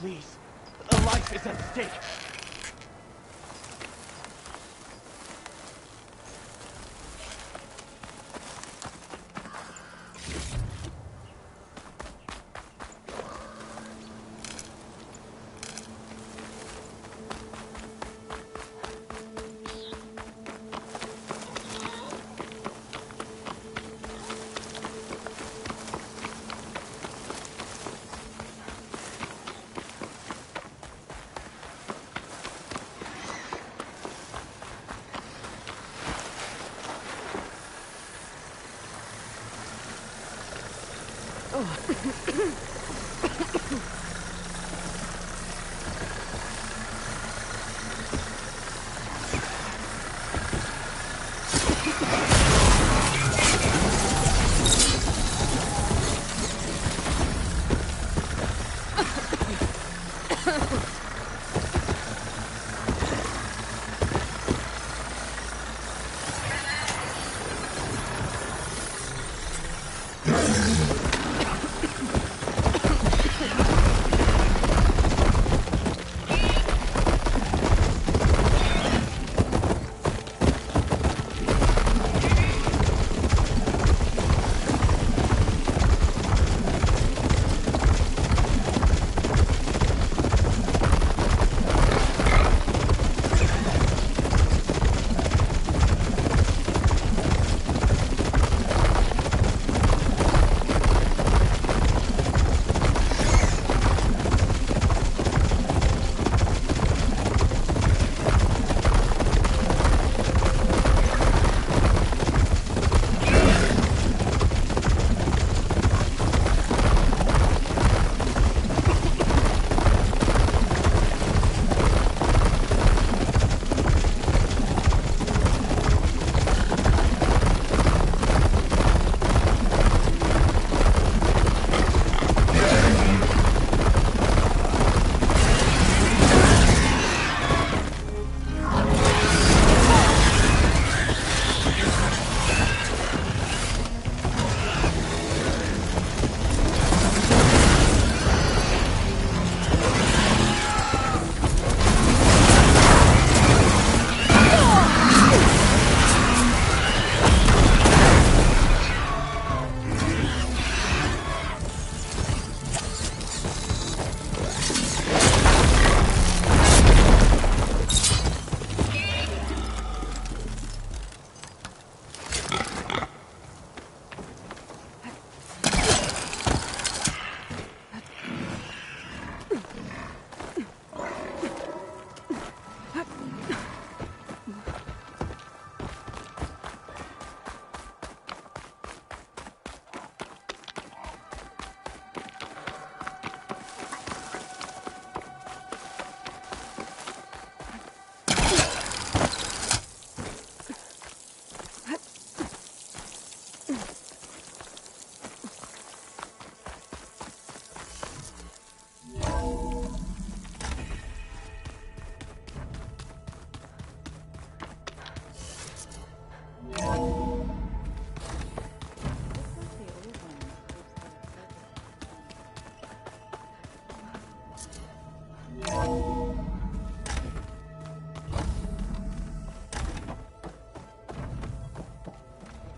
Please. A life is at stake.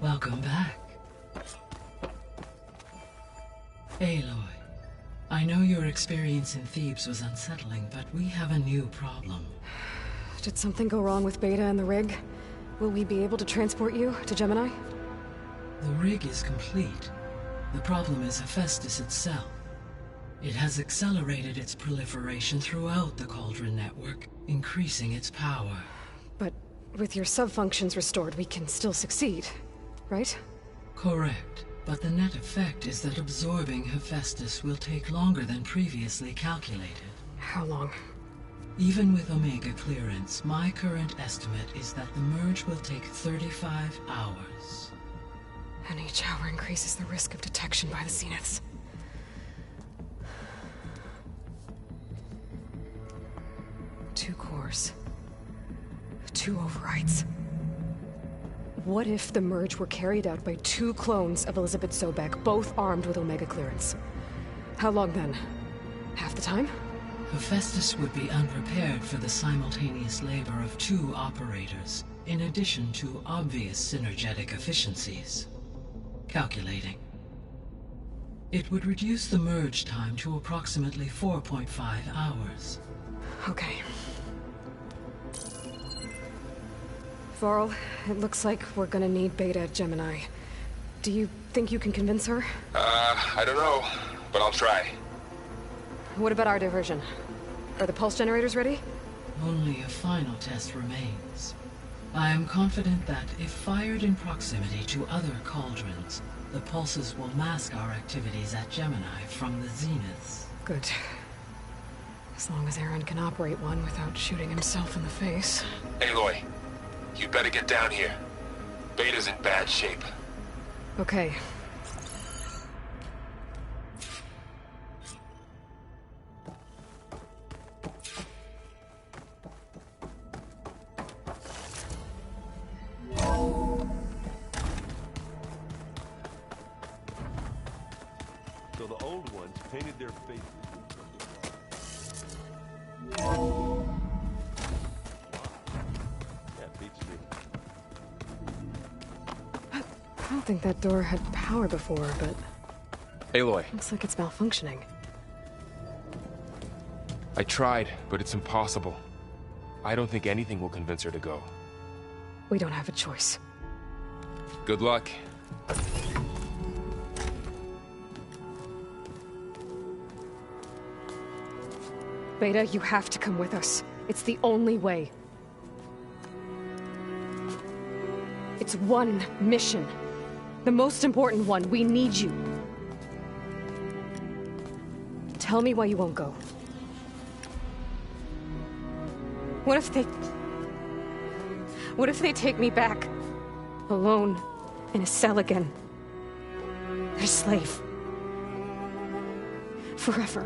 Welcome back. Aloy, I know your experience in Thebes was unsettling, but we have a new problem. Did something go wrong with Beta and the rig? Will we be able to transport you to Gemini? The rig is complete. The problem is Hephaestus itself. It has accelerated its proliferation throughout the Cauldron network, increasing its power. But with your sub-functions restored, we can still succeed, right? Correct. But the net effect is that absorbing Hephaestus will take longer than previously calculated. How long? Even with Omega clearance, my current estimate is that the merge will take 35 hours. And each hour increases the risk of detection by the Zeniths. Two cores. Two overrides. What if the merge were carried out by two clones of Elizabeth Sobek, both armed with Omega clearance? How long then? Half the time? Hephaestus would be unprepared for the simultaneous labor of two operators, in addition to obvious synergetic efficiencies. Calculating. It would reduce the merge time to approximately 4.5 hours. Okay. Varl, it looks like we're gonna need Beta at Gemini. Do you think you can convince her? I don't know, but I'll try. What about our diversion? Are the pulse generators ready? Only a final test remains. I am confident that if fired in proximity to other cauldrons, the pulses will mask our activities at Gemini from the zeniths. Good. As long as Aaron can operate one without shooting himself in the face. Aloy, you better get down here. Beta's in bad shape. Okay. So the old ones painted their faces. That beats me. I don't think that door had power before, but Aloy, looks like it's malfunctioning. I tried, but it's impossible. I don't think anything will convince her to go. We don't have a choice. Good luck. Beta, you have to come with us. It's the only way. It's one mission. The most important one. We need you. Tell me why you won't go. What if they take me back? Alone. In a cell again. Their slave. Forever.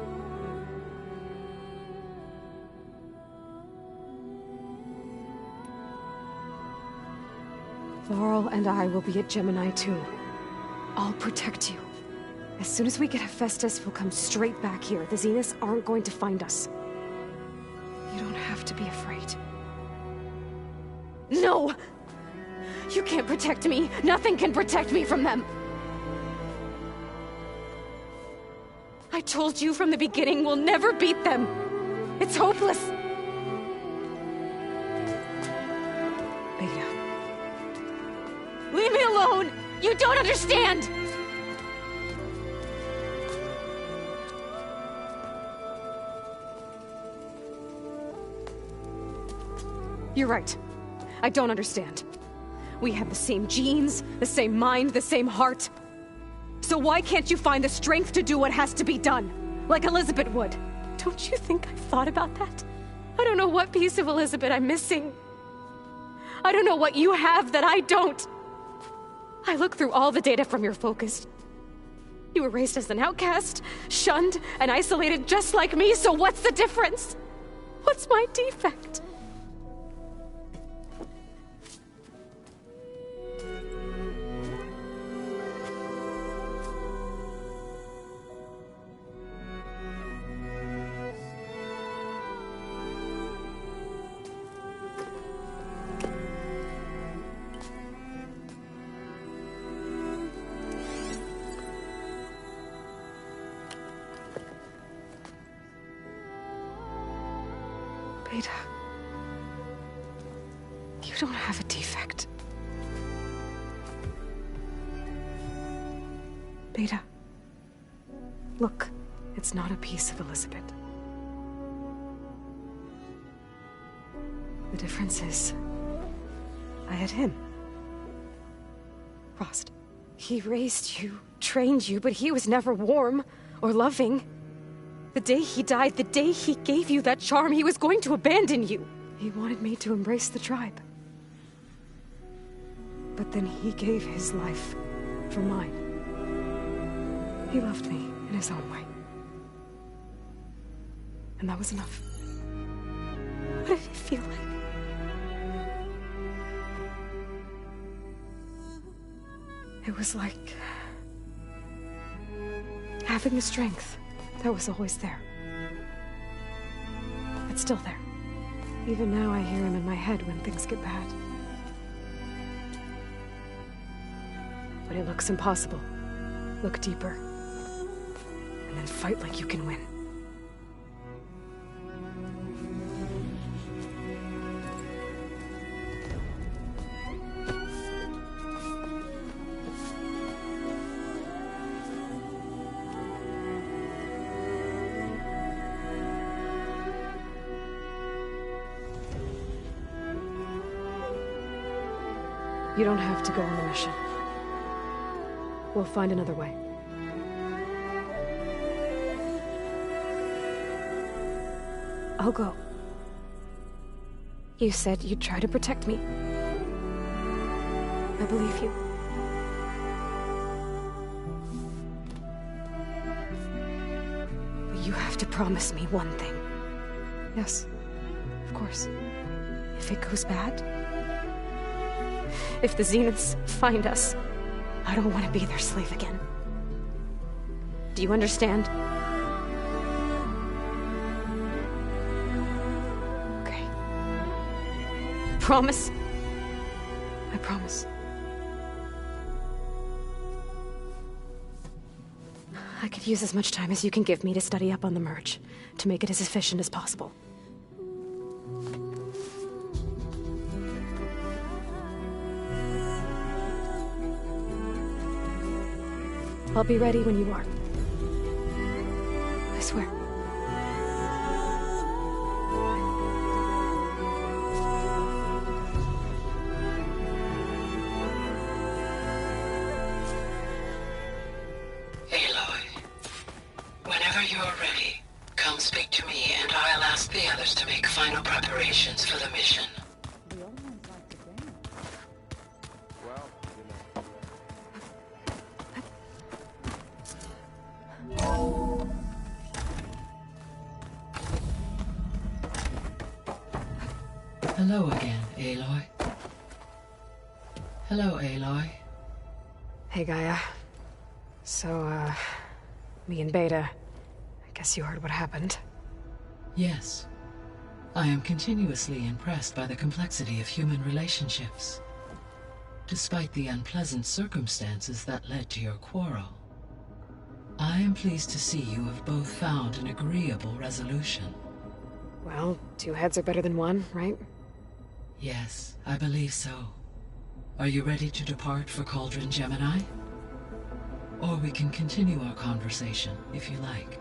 Varl and I will be at Gemini too. I'll protect you. As soon as we get Hephaestus, we'll come straight back here. The Zeniths aren't going to find us. You don't have to be afraid. No! You can't protect me. Nothing can protect me from them. I told you from the beginning we'll never beat them. It's hopeless. Beta. Leave me alone! You don't understand! You're right. I don't understand. We have the same genes, the same mind, the same heart. So why can't you find the strength to do what has to be done? Like Elizabeth would. Don't you think I've thought about that? I don't know what piece of Elizabeth I'm missing. I don't know what you have that I don't. I look through all the data from your focus. You were raised as an outcast, shunned, and isolated just like me, so what's the difference? What's my defect? Beta, you don't have a defect. Beta, look, it's not a piece of Elizabeth. The difference is, I had him. Frost. He raised you, trained you, but he was never warm or loving. The day he died, the day he gave you that charm, he was going to abandon you. He wanted me to embrace the tribe. But then he gave his life for mine. He loved me in his own way. And that was enough. What did it feel like? It was like having the strength that was always there. It's still there. Even now I hear him in my head when things get bad. When it looks impossible, look deeper. And then fight like you can win. You don't have to go on the mission. We'll find another way. I'll go. You said you'd try to protect me. I believe you. But you have to promise me one thing. Yes, of course. If it goes bad, if the Zeniths find us, I don't want to be their slave again. Do you understand? Okay. Promise? I promise. I could use as much time as you can give me to study up on the merge, to make it as efficient as possible. I'll be ready when you are. I swear. Aloy, whenever you're ready, come speak to me and I'll ask the others to make final preparations for the mission. Hello again, Aloy. Hello, Aloy. Hey, Gaia. So, me and Beta, I guess you heard what happened. Yes. I am continuously impressed by the complexity of human relationships. Despite the unpleasant circumstances that led to your quarrel, I am pleased to see you have both found an agreeable resolution. Well, two heads are better than one, right? Yes, I believe so. Are you ready to depart for Cauldron Gemini? Or we can continue our conversation, if you like.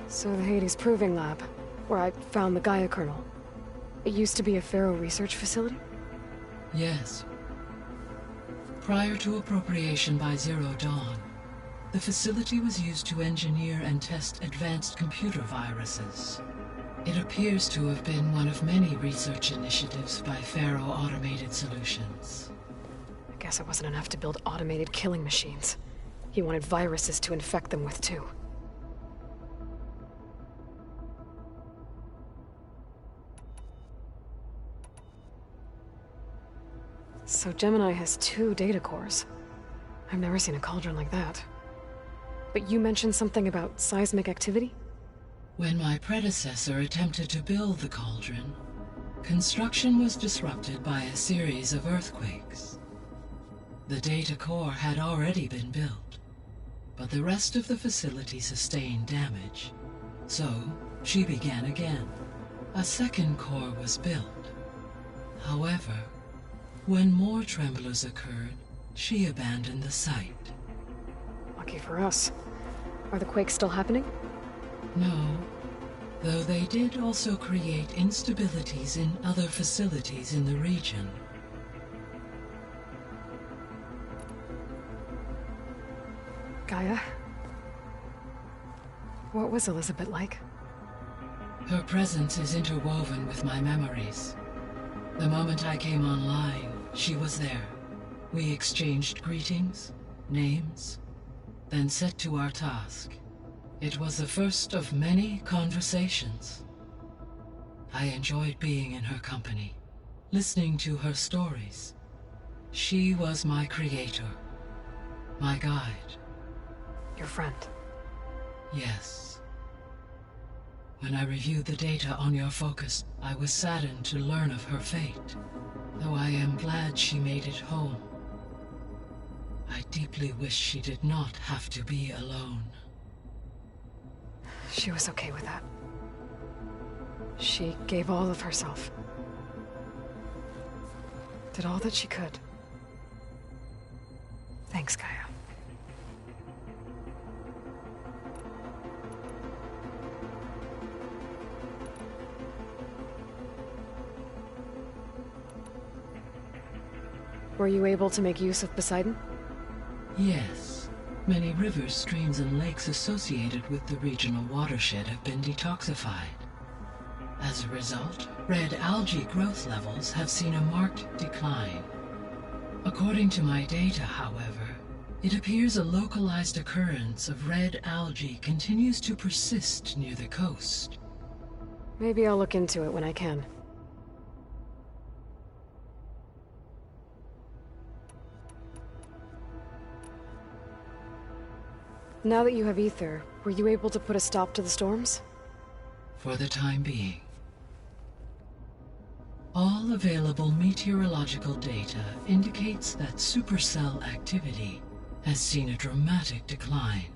So the Hades Proving Lab, where I found the Gaia kernel. It used to be a Pharaoh research facility? Yes. Prior to appropriation by Zero Dawn, the facility was used to engineer and test advanced computer viruses. It appears to have been one of many research initiatives by Pharaoh Automated Solutions. I guess it wasn't enough to build automated killing machines. He wanted viruses to infect them with, too. So Gemini has 2 data cores. I've never seen a cauldron like that. But you mentioned something about seismic activity? When my predecessor attempted to build the cauldron, construction was disrupted by a series of earthquakes. The data core had already been built, but the rest of the facility sustained damage. So, she began again. A second core was built. However, when more tremblers occurred, she abandoned the site. Lucky for us. Are the quakes still happening? No, though they did also create instabilities in other facilities in the region. Gaia? What was Elizabeth like? Her presence is interwoven with my memories. The moment I came online, she was there. We exchanged greetings, names, then set to our task. It was the first of many conversations. I enjoyed being in her company, listening to her stories, She was my creator, my guide. Your friend. Yes. When I reviewed the data on your focus, I was saddened to learn of her fate, though I am glad she made it home. I deeply wish she did not have to be alone. She was okay with that. She gave all of herself. Did all that she could. Thanks, Gaia. Were you able to make use of Poseidon? Yes. Many rivers, streams, and lakes associated with the regional watershed have been detoxified. As a result, red algae growth levels have seen a marked decline. According to my data, however, it appears a localized occurrence of red algae continues to persist near the coast. Maybe I'll look into it when I can. Now that you have Ether, were you able to put a stop to the storms? For the time being. All available meteorological data indicates that supercell activity has seen a dramatic decline.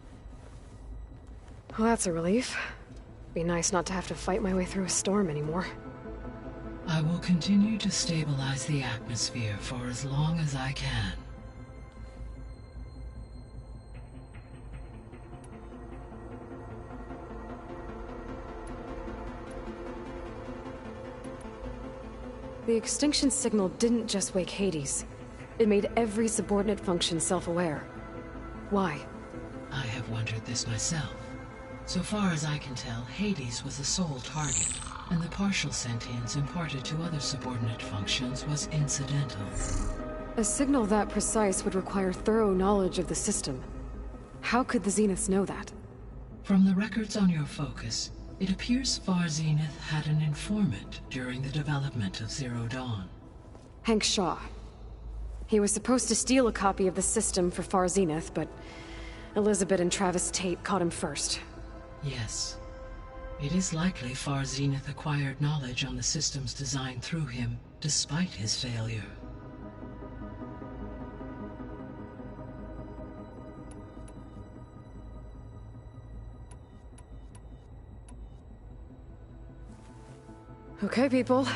Well, that's a relief. Be nice not to have to fight my way through a storm anymore. I will continue to stabilize the atmosphere for as long as I can. The extinction signal didn't just wake Hades. It made every subordinate function self-aware. Why? I have wondered this myself. So far as I can tell, Hades was the sole target, and the partial sentience imparted to other subordinate functions was incidental. A signal that precise would require thorough knowledge of the system. How could the Zeniths know that? From the records on your focus, it appears Far Zenith had an informant during the development of Zero Dawn. Hank Shaw. He was supposed to steal a copy of the system for Far Zenith, but Elizabeth and Travis Tate caught him first. Yes. It is likely Far Zenith acquired knowledge on the systems designed through him, despite his failure. Okay, people.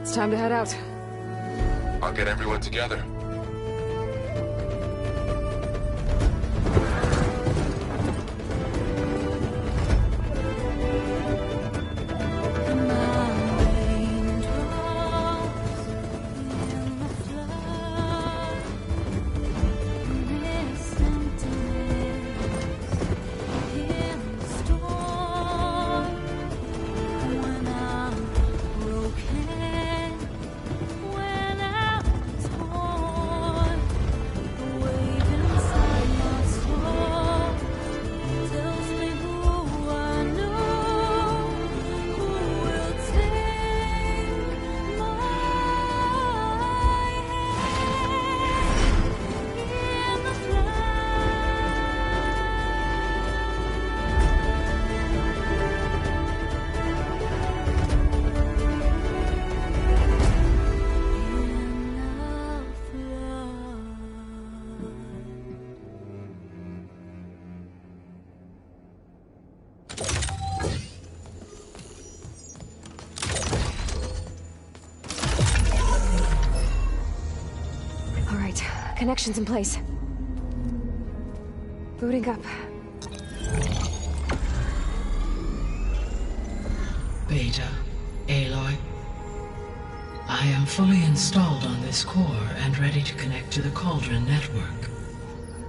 It's time to head out. I'll get everyone together. Connections in place. Booting up. Beta, Aloy. I am fully installed on this core and ready to connect to the Cauldron network.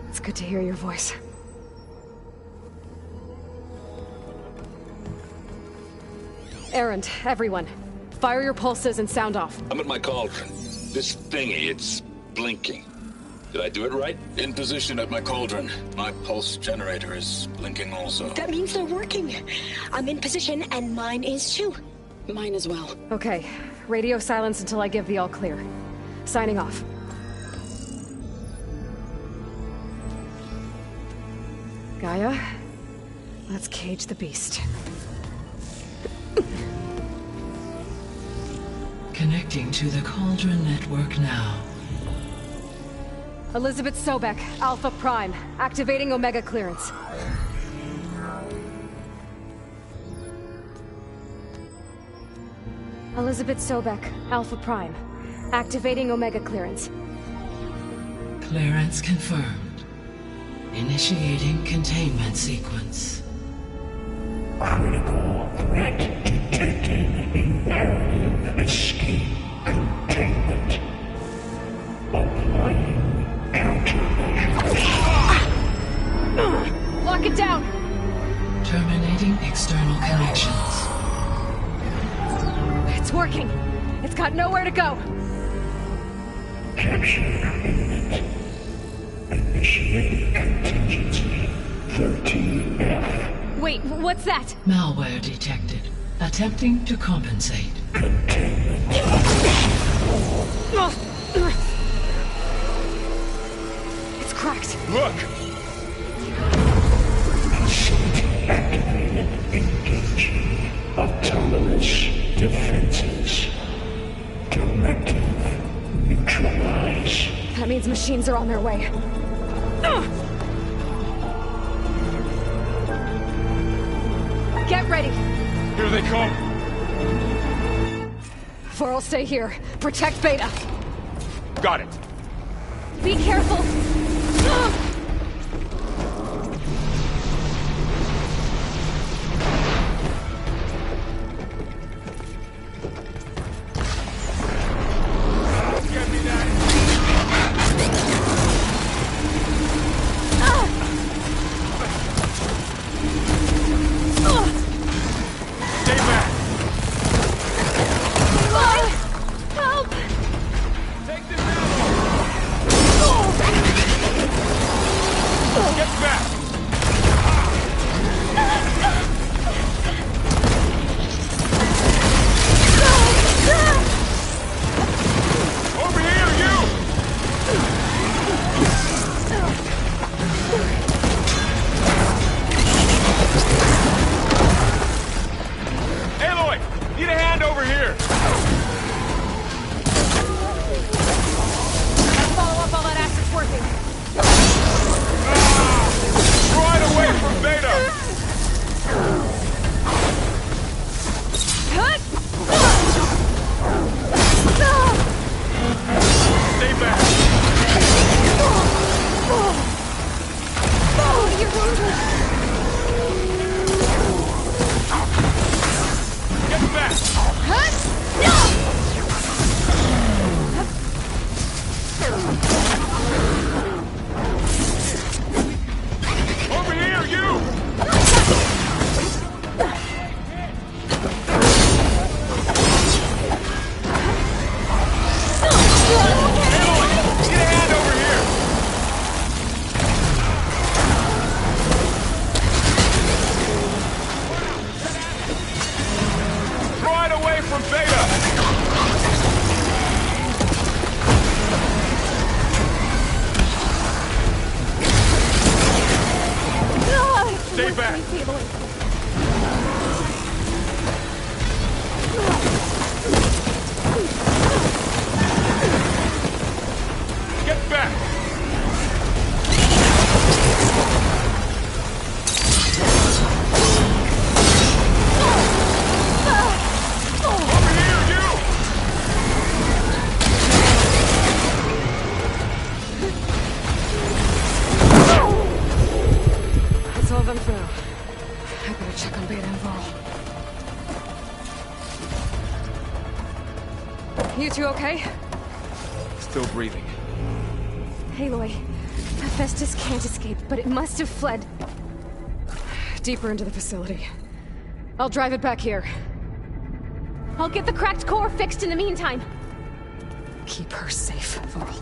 It's good to hear your voice. Errand, everyone. Fire your pulses and sound off. I'm at my cauldron. This thingy, it's blinking. Did I do it right? In position at my cauldron. My pulse generator is blinking also. That means they're working. I'm in position, and mine is too. Mine as well. Okay. Radio silence until I give the all clear. Signing off. Gaia, let's cage the beast. Connecting to the Cauldron network now. Elizabeth Sobek, Alpha Prime, activating Omega clearance. Elizabeth Sobek, Alpha Prime, activating Omega clearance. Clearance confirmed. Initiating containment sequence. Critical threat detected. Imperative escape containment. Applying countermeasures. Lock it down! Terminating external connections. It's working! It's got nowhere to go! Capture imminent. Initiate contingency 13F. Wait, what's that? Malware detected. Attempting to compensate. Containment. It's cracked. Look! Facility activated. Engaging autonomous defenses. Directive neutralize. That means machines are on their way. Get ready! Here they come! Vor'll stay here. Protect Beta. Got it! Be careful! Get me that! Stay back! Help! Take this ammo! Get back! Over here, you! Aloy! Need a hand over here! Follow up all that accid's working. Right away from Beta! Stay back! You're wounded. Get back! Over here, you! Aloy! Get a hand over here! Right away from Beta! Stay back! Get back! Over here, you! That's all of them for now. I better check on Beta and Varl. You two okay? Still breathing. Aloy, Hephaestus can't escape, but it must have fled deeper into the facility. I'll drive it back here. I'll get the cracked core fixed in the meantime. Keep her safe, Varl.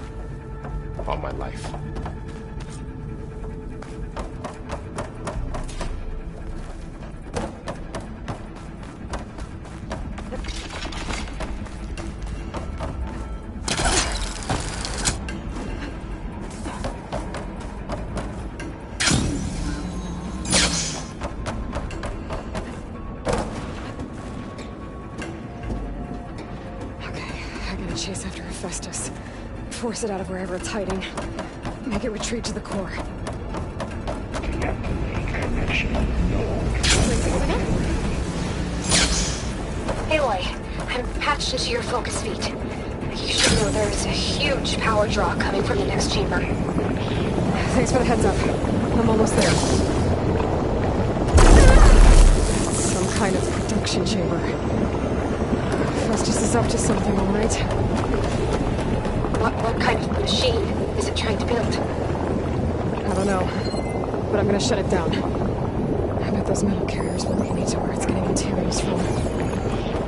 On my life. chase after Hephaestus. Force it out of wherever it's hiding. Make it retreat to the core. Connection. No. Aloy, I'm patched into your focus feed. You should know there's a huge power draw coming from the next chamber. Thanks for the heads up. I'm almost there. Some kind of production chamber. Festus is up to something, all right? What kind of machine is it trying to build? I don't know, but I'm gonna shut it down. I bet those metal carriers will lead me to where it's getting materials from.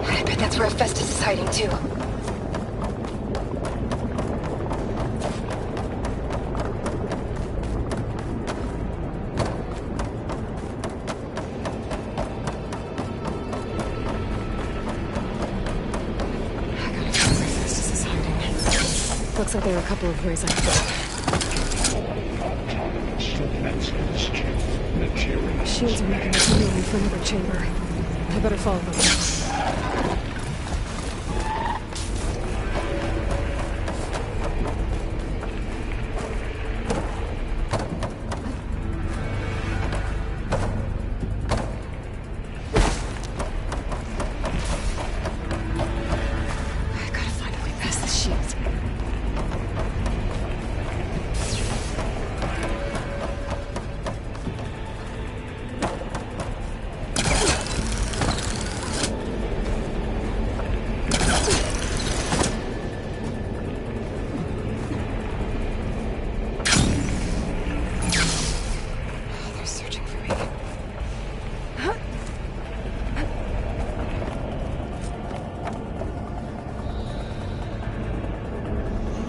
I bet that's where Festus is hiding too. Looks like there are a couple of ways I could go. Defenses. Material. Shields are making a tunnel for another chamber. I better follow them.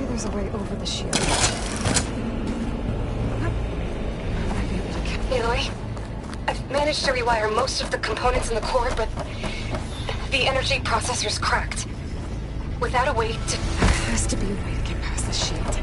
There's a way over the shield. Aloy, I've managed to rewire most of the components in the core, but the energy processor's cracked. Without a way to... There has to be a way to get past the shield.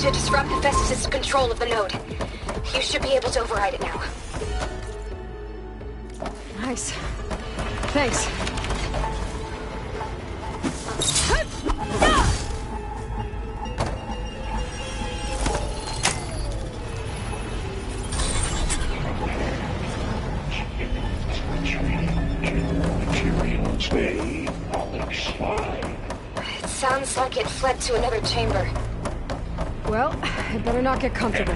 managed to disrupt Hephaestus' control of the node. You should be able to override it now. Nice. Thanks. It sounds like it fled to another chamber. Well, I better not get comfortable.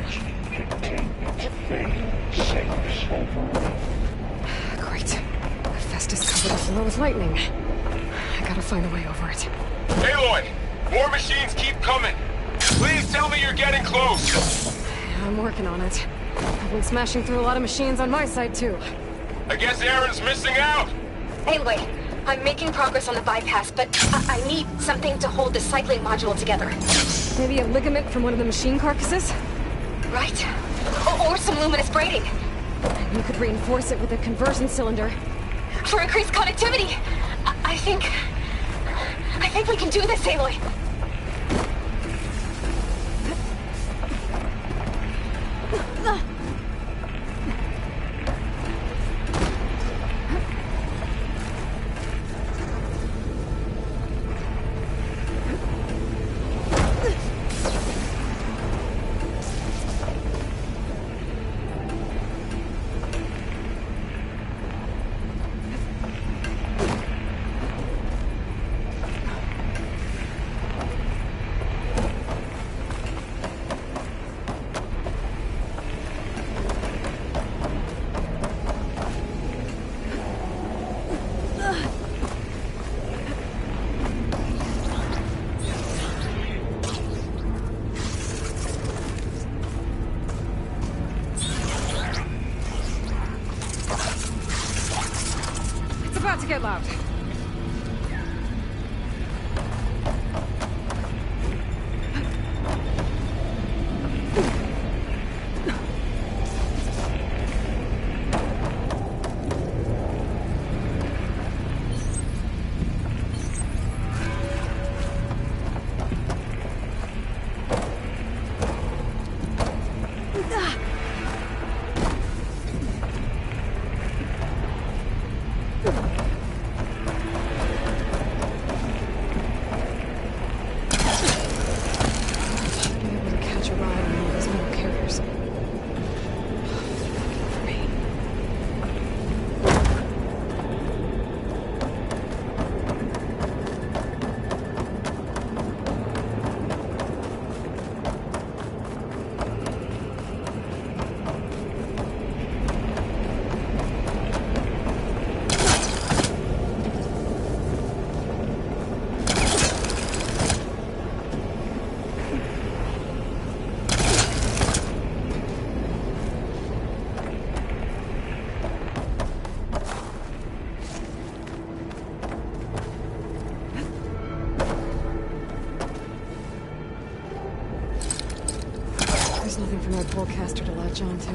Great. Hephaestus covered the floor with lightning. I gotta find a way over it. Aloy! More machines keep coming! Please tell me you're getting close! I'm working on it. I've been smashing through a lot of machines on my side, too. I guess Aaron's missing out! Anyway, I'm making progress on the bypass, but I need something to hold the cycling module together. Maybe a ligament from one of the machine carcasses? Right? Or some luminous braiding. You could reinforce it with a conversion cylinder. For increased connectivity! I think we can do this, Aloy! About to get loud. There's nothing for my forecaster to latch on to.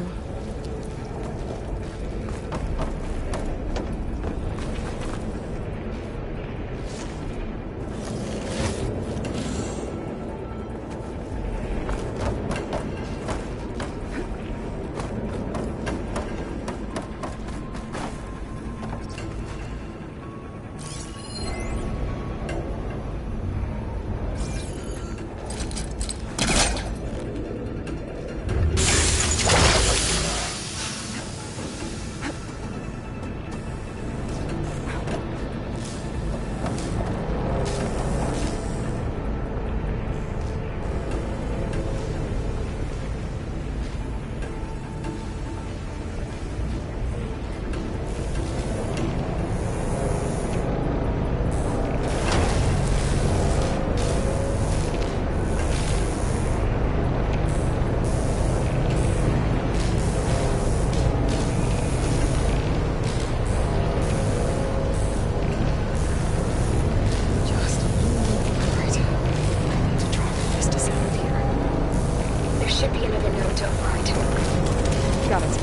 Got it.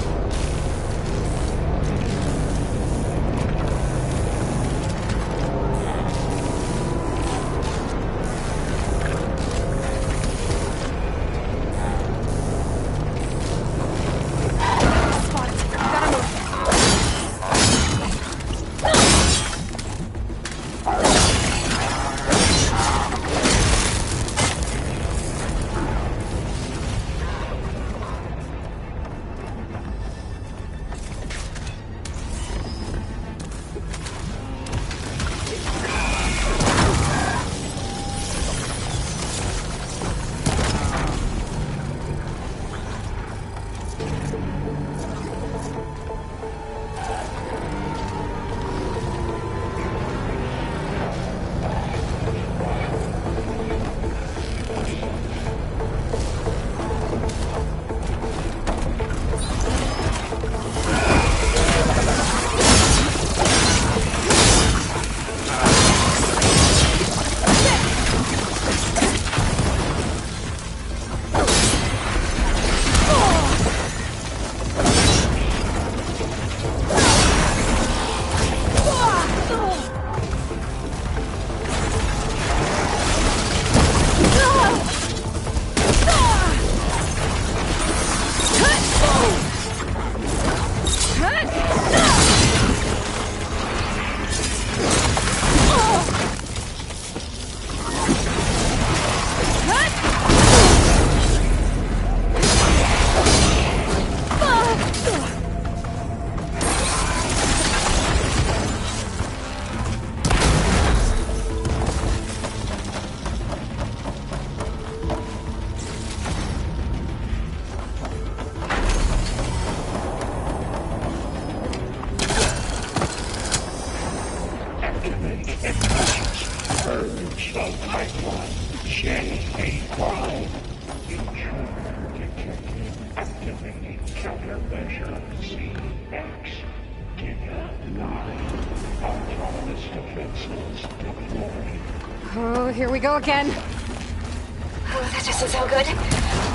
Oh, here we go again. Oh, that doesn't sound good.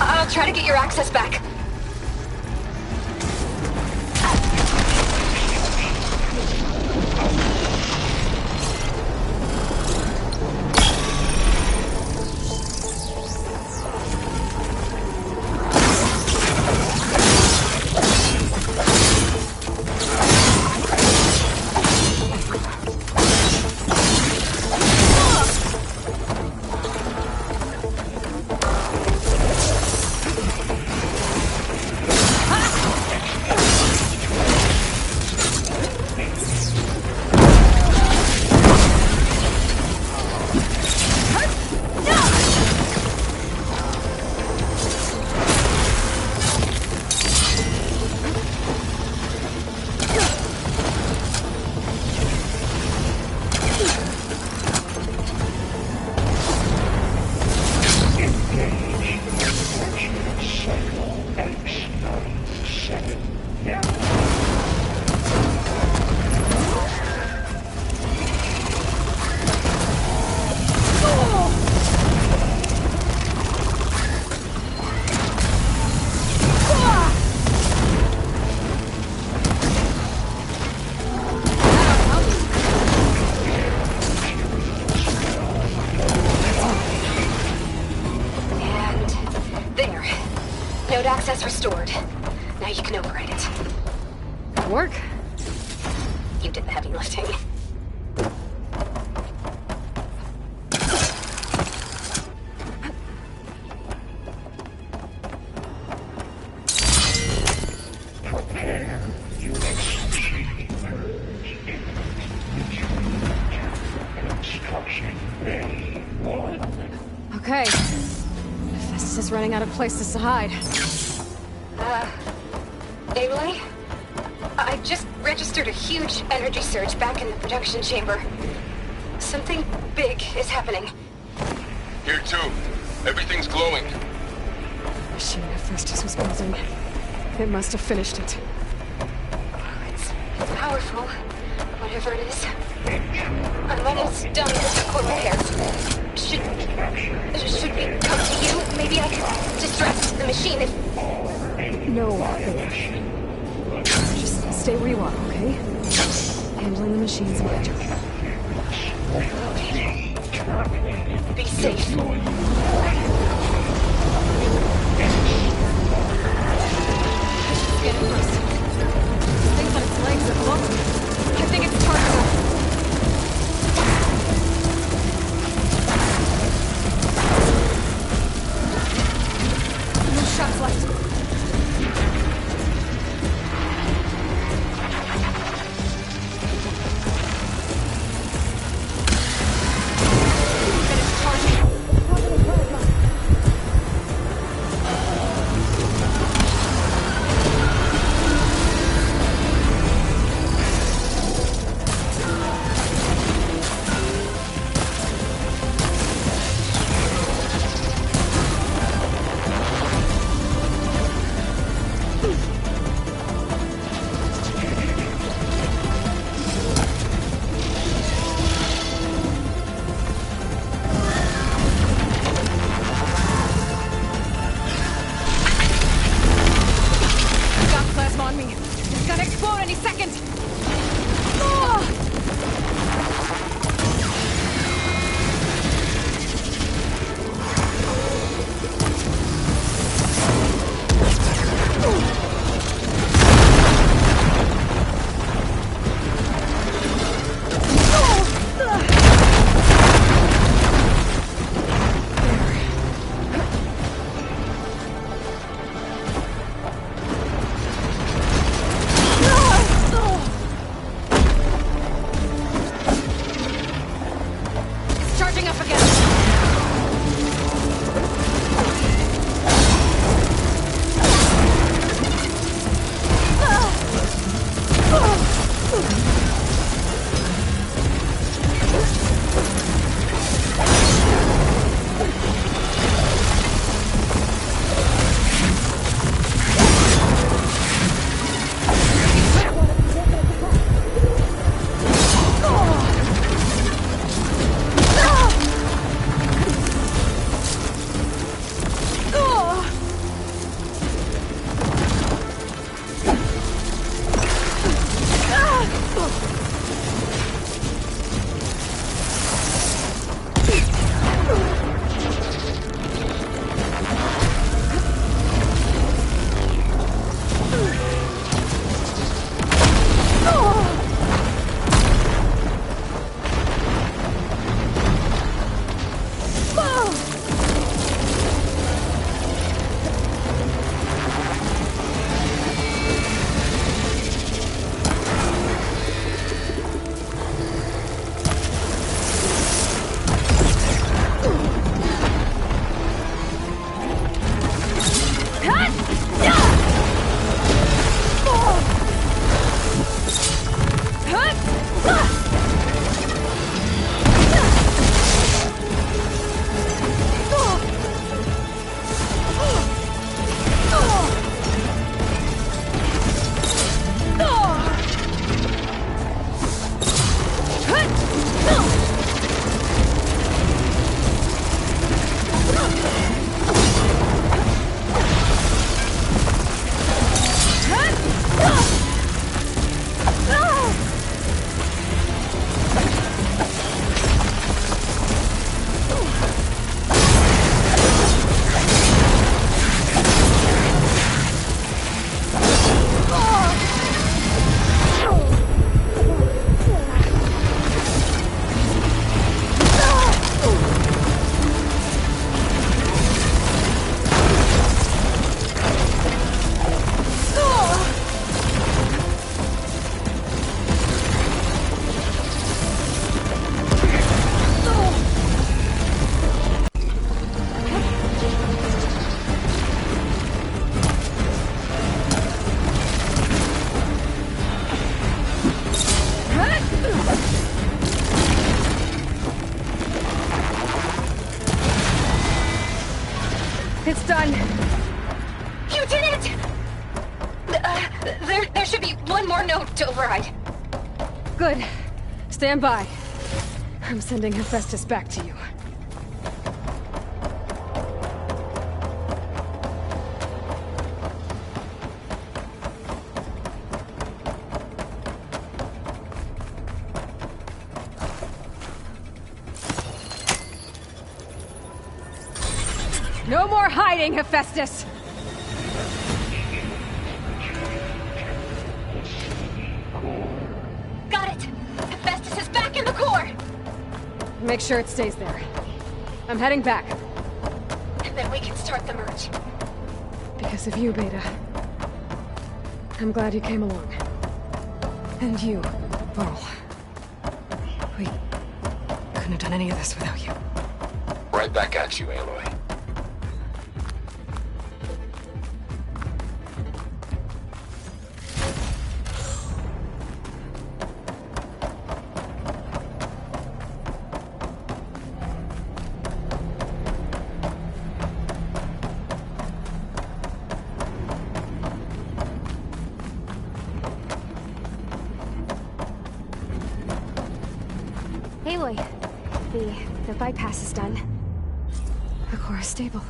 I'll try to get your access back. Node access restored. Now you can override it. Good work. You did the heavy lifting. Okay. Festus is running out of places to hide. Aloy? I just registered a huge energy surge back in the production chamber. Something big is happening. Here too. Everything's glowing. The machine that Festus was building. It must have finished it. It's powerful, whatever it is. I'm almost done with the core repairs. Should we come to you? Maybe I could distract the machine if... No, just stay where you are, okay? Handling the machine's my job. Okay. Be safe. Getting close. Things on its legs are blowing. I think it's terminal. No shots left. explode any second! Ah! Charging up again! It's done. You did it! There should be one more note to override. Good. Stand by. I'm sending Hephaestus back to you. No more hiding, Hephaestus! Got it! Hephaestus is back in the core! Make sure it stays there. I'm heading back. And then we can start the merge. Because of you, Beta. I'm glad you came along. And you, Varl. We couldn't have done any of this without you. Right back at you, Aloy. Aloy, the bypass is done. The core is stable.